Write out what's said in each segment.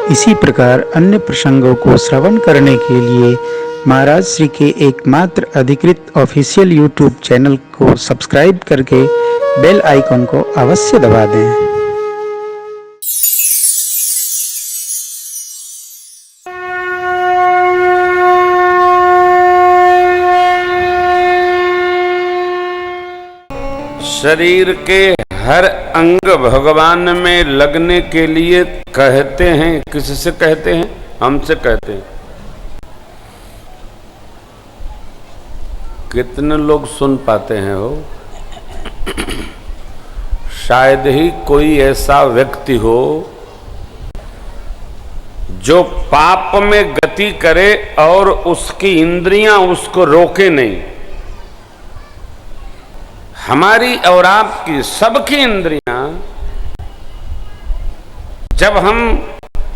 इसी प्रकार अन्य प्रसंगों को श्रवण करने के लिए महाराज श्री के एकमात्र अधिकृत ऑफिशियल यूट्यूब चैनल को सब्सक्राइब करके बेल आइकन को अवश्य दबा दें। शरीर के हर अंग भगवान में लगने के लिए कहते हैं। किससे कहते हैं? हमसे कहते हैं। कितने लोग सुन पाते हैं हो? शायद ही कोई ऐसा व्यक्ति हो जो पाप में गति करे और उसकी इंद्रियां उसको रोके नहीं। हमारी और आपकी सबकी इंद्रियां जब हम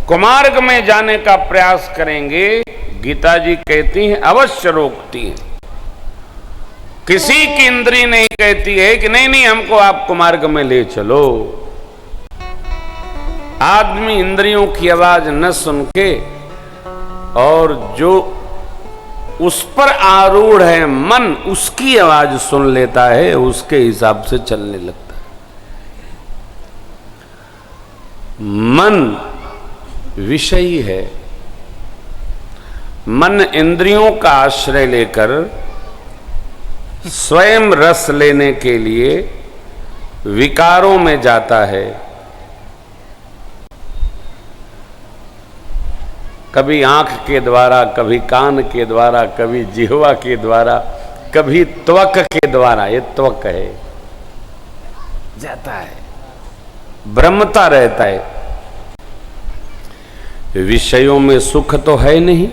कुमार्ग में जाने का प्रयास करेंगे, गीता जी कहती हैं अवश्य रोकती हैं। किसी की इंद्रिय नहीं कहती है कि नहीं नहीं हमको आप कुमार्ग में ले चलो। आदमी इंद्रियों की आवाज न सुन के और जो उस पर आरूढ़ है मन, उसकी आवाज सुन लेता है, उसके हिसाब से चलने लगता है। मन विषयी है। मन इंद्रियों का आश्रय लेकर स्वयं रस लेने के लिए विकारों में जाता है। कभी आंख के द्वारा, कभी कान के द्वारा, कभी जिह्वा के द्वारा, कभी त्वक के द्वारा, ये त्वक है, जाता है, भ्रमता रहता है। विषयों में सुख तो है नहीं,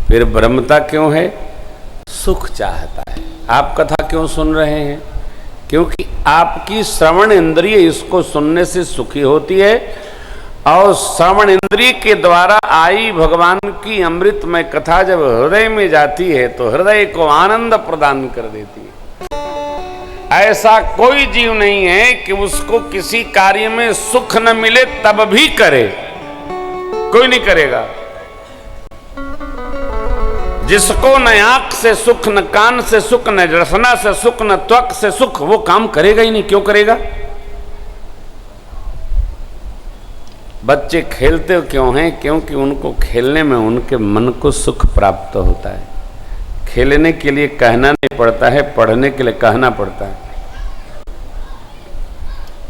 फिर भ्रमता क्यों है? सुख चाहता है। आप कथा क्यों सुन रहे हैं? क्योंकि आपकी श्रवण इंद्रिय इसको सुनने से सुखी होती है और श्रवण इंद्रिय के द्वारा आई भगवान की अमृतमय कथा जब हृदय में जाती है तो हृदय को आनंद प्रदान कर देती है। ऐसा कोई जीव नहीं है कि उसको किसी कार्य में सुख न मिले तब भी करे। कोई नहीं करेगा। जिसको न आंख से सुख, न कान से सुख, न रसना से सुख, न त्वक से सुख, वो काम करेगा ही नहीं। क्यों करेगा? बच्चे खेलते क्यों हैं? क्योंकि उनको खेलने में उनके मन को सुख प्राप्त होता है। खेलने के लिए कहना नहीं पड़ता है, पढ़ने के लिए कहना पड़ता है।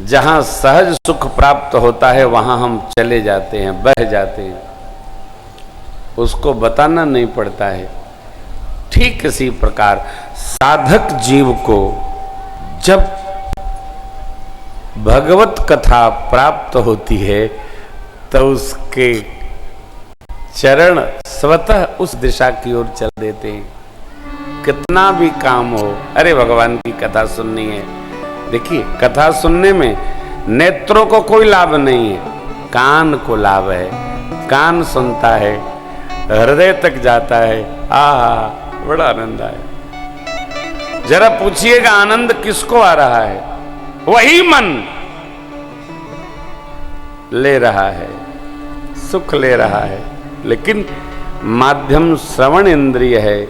जहां सहज सुख प्राप्त होता है वहां हम चले जाते हैं, बह जाते हैं, उसको बताना नहीं पड़ता है। ठीक इसी प्रकार साधक जीव को जब भगवत कथा प्राप्त होती है तो उसके चरण स्वतः उस दिशा की ओर चल देते हैं। कितना भी काम हो, अरे भगवान की कथा सुननी है। देखिए, कथा सुनने में नेत्रों को कोई लाभ नहीं है, कान को लाभ है। कान सुनता है, हृदय तक जाता है, आहा बड़ा आनंद आया। जरा पूछिएगा आनंद किसको आ रहा है? वही मन ले रहा है, सुख ले रहा है, लेकिन माध्यम श्रवण इंद्रिय है।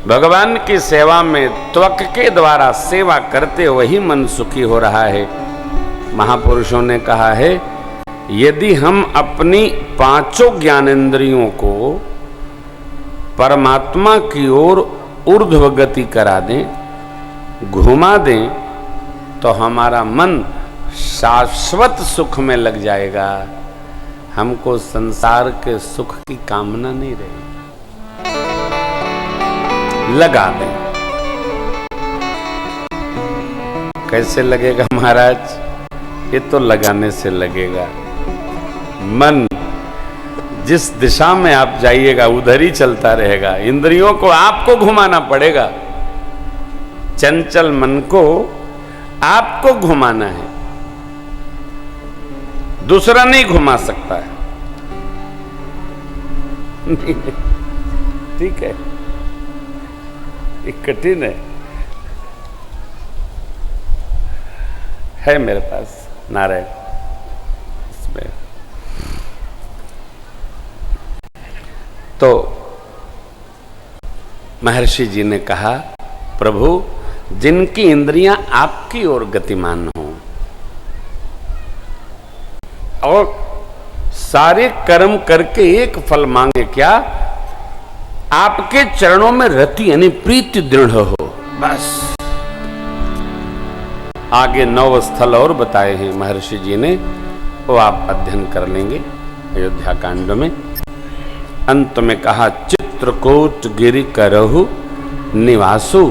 भगवान की सेवा में त्वक के द्वारा सेवा करते वही मन सुखी हो रहा है। महापुरुषों ने कहा है, यदि हम अपनी पांचों ज्ञानेंद्रियों को परमात्मा की ओर ऊर्ध्व गति करा दें, घुमा दें, तो हमारा मन शाश्वत सुख में लग जाएगा। हमको संसार के सुख की कामना नहीं रही। लगा दें। कैसे लगेगा महाराज? ये तो लगाने से लगेगा। मन जिस दिशा में आप जाइएगा उधर ही चलता रहेगा। इंद्रियों को आपको घुमाना पड़ेगा। चंचल मन को आपको घुमाना है, दूसरा नहीं घुमा सकता है। ठीक है, ये कठिन है मेरे पास नारायण। इसमें तो महर्षि जी ने कहा, प्रभु जिनकी इंद्रियां आपकी ओर गतिमान हो और सारे कर्म करके एक फल मांगे, क्या? आपके चरणों में रति यानी प्रीति दृढ़ हो, बस। आगे 9 स्थल और बताए हैं महर्षि जी ने, वो आप अध्ययन कर लेंगे अयोध्या कांड में। अंत में कहा, चित्रकूट गिरि करहु निवासु,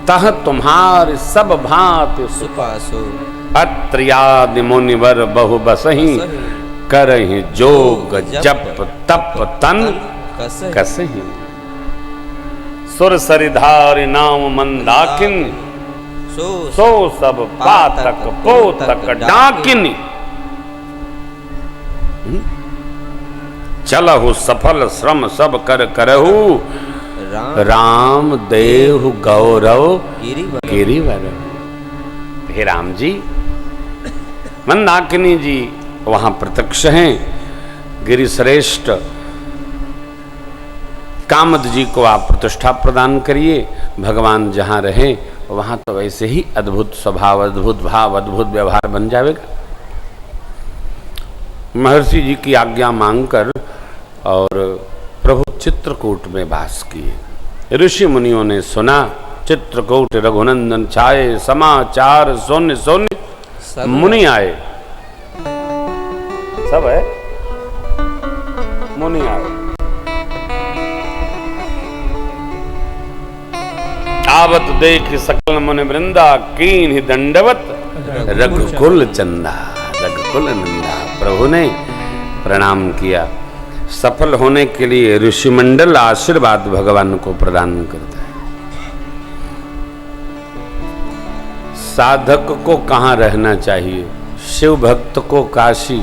तह तुम्हार सब भांति सुपासु, अत्रियादि मुनिवर बहु बसहि, करहि जोग जप तप तन कसहि। सुर सरिधारि नाम मंदाकिन, सो सब पातक पोतक डाकिनी। चलहु सफल श्रम सब कर करहु, राम देहु गौरव गिरिवर। हे राम जी, मंदाकिनी जी वहां प्रत्यक्ष हैं। गिरिश्रेष्ठ कामद जी को आप प्रतिष्ठा प्रदान करिए। भगवान जहां रहे वहां तो वैसे ही अद्भुत स्वभाव, अद्भुत भाव, अद्भुत व्यवहार बन जाएगा। महर्षि जी की आज्ञा मांगकर और प्रभु चित्रकूट में वास किए। ऋषि मुनियों ने सुना, चित्रकूट रघुनंदन छाए, समाचार सोन्य सोन्य मुनि आए। सब है, मुनि आए। आवत देख सकल मुनि वृंदा, कीन ही दंडवत रघुकुल चंदा। रघुकुल नंदा, प्रभु ने प्रणाम किया। सफल होने के लिए ऋषिमंडल आशीर्वाद भगवान को प्रदान करता है। साधक को कहाँ रहना चाहिए? शिव भक्त को काशी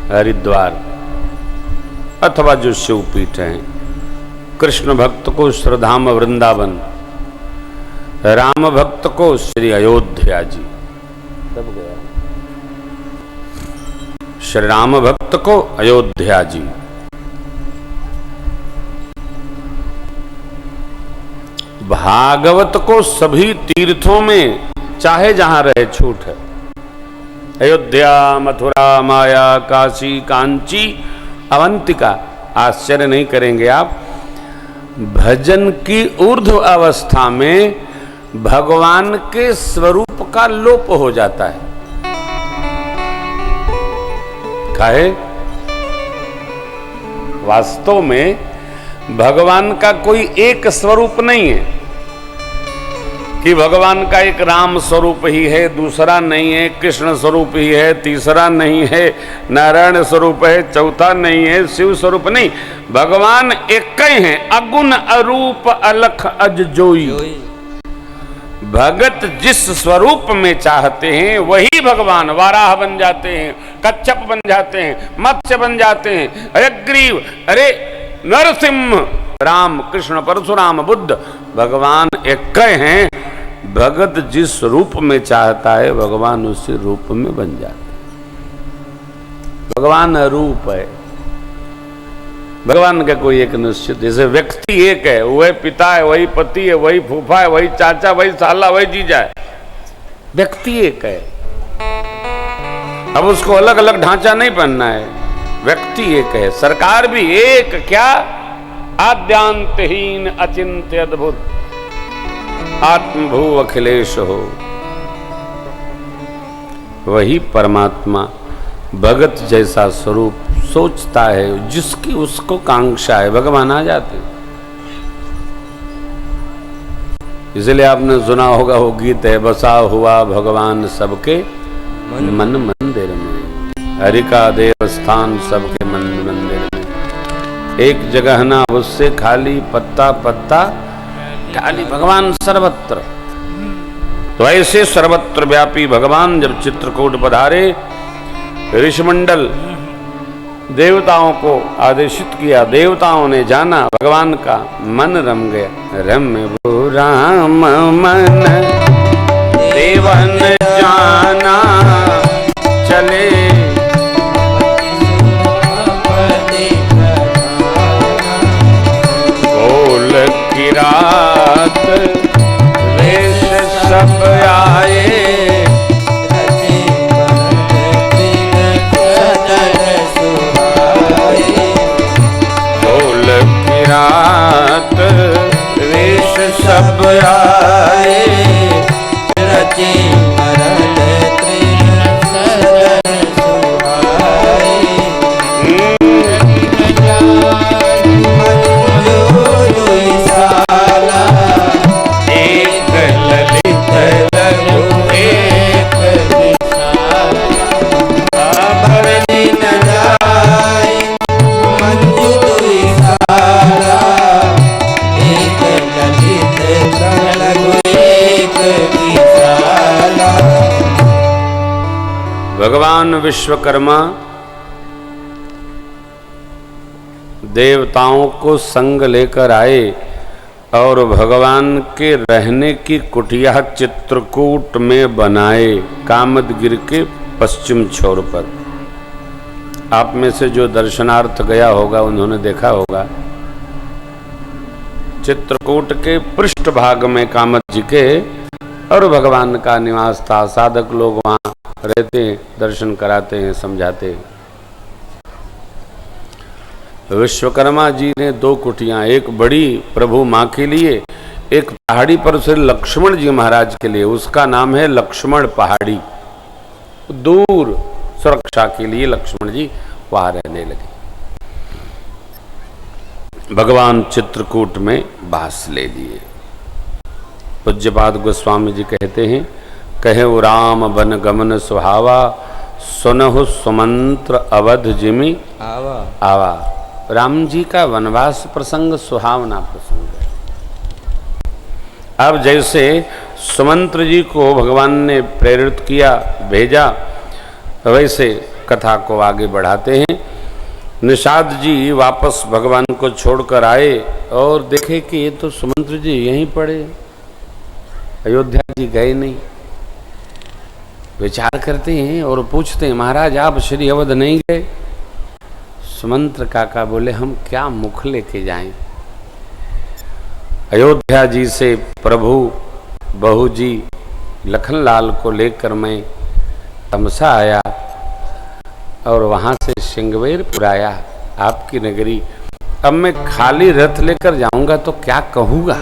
हरिद्वार अथवा जो शिवपीठ हैं, कृष्ण भक्त को श्रद्धाम वृंदावन, राम भक्त को श्री अयोध्या जी। तब गया श्री राम भक्त को अयोध्या जी। भागवत को सभी तीर्थों में चाहे जहां रहे छूट है। अयोध्या, मथुरा, माया, काशी, कांची, अवंतिका। आश्चर्य नहीं करेंगे आप, भजन की ऊर्ध्व अवस्था में भगवान के स्वरूप का लोप हो जाता है। काहे? वास्तव में भगवान का कोई एक स्वरूप नहीं है कि भगवान का एक राम स्वरूप ही है, दूसरा नहीं है, कृष्ण स्वरूप ही है, तीसरा नहीं है, नारायण स्वरूप है, चौथा नहीं है, शिव स्वरूप नहीं। भगवान एक ही है, अगुण अरूप अलख अजजोई। भगत जिस स्वरूप में चाहते हैं वही भगवान वाराह बन जाते हैं, कच्छप बन जाते हैं, मत्स्य बन जाते हैं, हयग्रीव, अरे नरसिंह, राम, कृष्ण, परशुराम, बुद्ध। भगवान एक हैं। भगत जिस रूप में चाहता है भगवान उसी रूप में बन जाता है। भगवान अरूप है। भगवान का कोई एक निश्चित, जैसे व्यक्ति एक है, वही पिता है, वही पति है, वही फूफा है, वही चाचा, वही साला, वही जीजा है। व्यक्ति एक है। अब उसको अलग अलग ढांचा नहीं पहनना है। व्यक्ति एक है। सरकार भी एक, क्या? आद्यांतहीन अचिंत्य अद्भुत आत्मभू अखिलेश हो। वही परमात्मा भगत जैसा स्वरूप सोचता है, जिसकी उसको कांक्षा है, भगवान आ जाते। इसलिए आपने सुना होगा वो गीत है, बसा हुआ भगवान सबके मन मंदिर में, हरि का देवस्थान सबके मन मंदिर में। एक जगह ना उससे खाली पत्ता पत्ता खाली, भगवान सर्वत्र। तो ऐसे सर्वत्र व्यापी भगवान जब चित्रकूट पधारे, ऋषिमंडल देवताओं को आदेशित किया। देवताओं ने जाना, भगवान का मन रम गया। रम वो राम मन देवन जाना, चले विश्वकर्मा देवताओं को संग लेकर आए और भगवान के रहने की कुटिया चित्रकूट में बनाए, कामदगिर के पश्चिम छोर पर। आप में से जो दर्शनार्थ गया होगा उन्होंने देखा होगा, चित्रकूट के पृष्ठ भाग में कामद जी के और भगवान का निवास था। साधक लोग वहां रहते हैं, दर्शन कराते हैं, समझाते हैं। विश्वकर्मा जी ने 2 कुटियां, एक बड़ी प्रभु मां के लिए, एक पहाड़ी पर से लक्ष्मण जी महाराज के लिए। उसका नाम है लक्ष्मण पहाड़ी। दूर सुरक्षा के लिए लक्ष्मण जी वहां रहने लगे। भगवान चित्रकूट में वास ले लिए। पूज्यपाद गोस्वामी जी कहते हैं, कहे राम बन गमन सुहावा, सुनहु सुमंत्र अवध जिमि आवा आवा। राम जी का वनवास प्रसंग सुहावना प्रसंग है। अब जैसे सुमंत्र जी को भगवान ने प्रेरित किया, भेजा, वैसे कथा को आगे बढ़ाते हैं। निषाद जी वापस भगवान को छोड़कर आए और देखे कि ये तो सुमंत्र जी यहीं पड़े, अयोध्या जी गए नहीं। विचार करते हैं और पूछते हैं, महाराज आप श्री अवध नहीं गए? सुमंत्र काका बोले, हम क्या मुख लेके जाएं? अयोध्या जी से प्रभु बहू जी लखनलाल को लेकर मैं तमसा आया और वहां से सिंगवेरपुर आया, आपकी नगरी। अब मैं खाली रथ लेकर जाऊंगा तो क्या कहूंगा?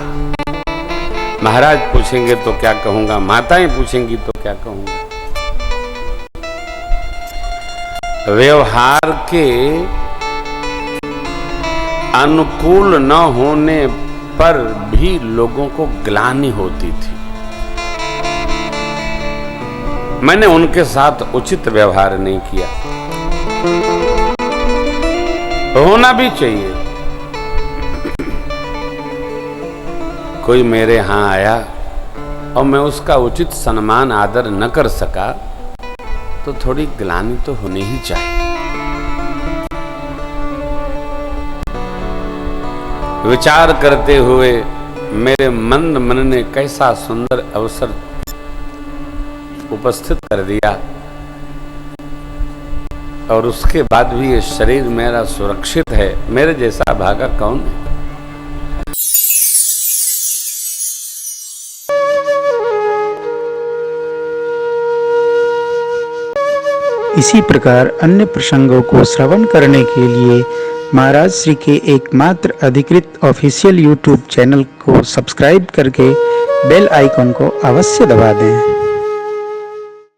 महाराज पूछेंगे तो क्या कहूंगा, माताएं पूछेंगी तो क्या कहूंगा? व्यवहार के अनुकूल न होने पर भी लोगों को ग्लानि होती थी। मैंने उनके साथ उचित व्यवहार नहीं किया। होना भी चाहिए। कोई मेरे यहां आया और मैं उसका उचित सम्मान आदर न कर सका तो थोड़ी ग्लानि तो होनी ही चाहिए। विचार करते हुए मेरे मंद मन ने कैसा सुंदर अवसर उपस्थित कर दिया और उसके बाद भी ये शरीर मेरा सुरक्षित है। मेरे जैसा भागा कौन है? इसी प्रकार अन्य प्रसंगों को श्रवण करने के लिए महाराज श्री के एकमात्र अधिकृत ऑफिशियल यूट्यूब चैनल को सब्सक्राइब करके बेल आइकन को अवश्य दबा दें।